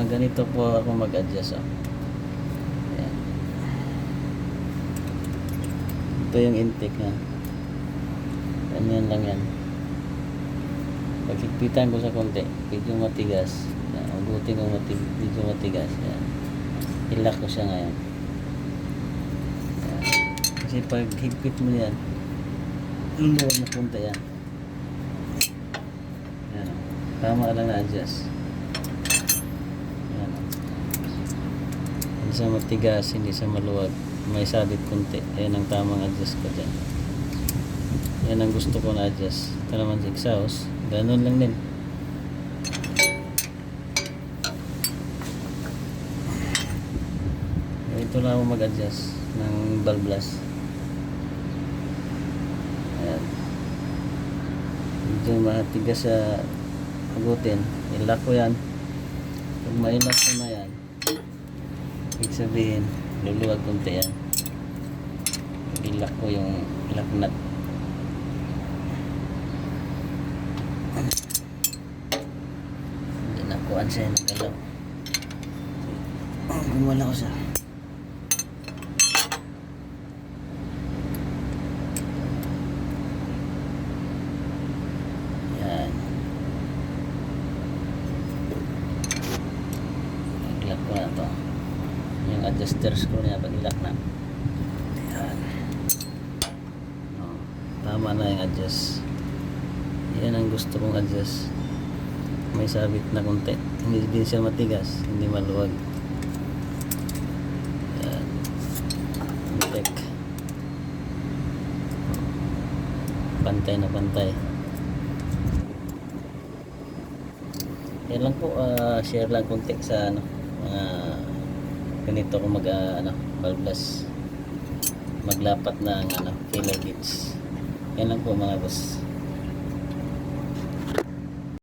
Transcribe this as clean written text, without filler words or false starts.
Ganito po ako mag-adjust. Ayan. Ito yung intake na. Ganyan lang yan. Pagkikpitan ko sa konti, medyo matigas. Ugutin ko medyo matigas. Ayan. Ilak ko siya ngayon. Ayan. Kasi pag higpit mo yan, luluwag na punta yan. Ayan. Tama lang na-adjust. Ayan. Hindi siya matigas, hindi siya maluwag. May sabit konti. Ayan ang tamang adjust ko dyan. Yan ang gusto ko na-adjust. Ito naman sa exhaust. Ganun lang din. Ito lang ako mag-adjust ng valve. Ayan. Medyo matigas sa agutin. Ilak ko yan. Pag mailak ko na yan, ibig sabihin, luluwag konti yan. Ilak ko yung lock nut. Hindi nakuhaan siya ng galaw. Gumala ko siya. Yan. Ilak ko na to. Yung adjuster screw niya pag ilak na. Yan. Tama na yung adjust. Yan ang gusto kong adjust. May sabit na konti. Hindi din siya matigas, hindi maluwag. Yan. Check. Pantay na pantay. Yan lang po, share lang konti sa mga ganito kung valveless maglapat ng filler gauge. Yan lang po mga boss.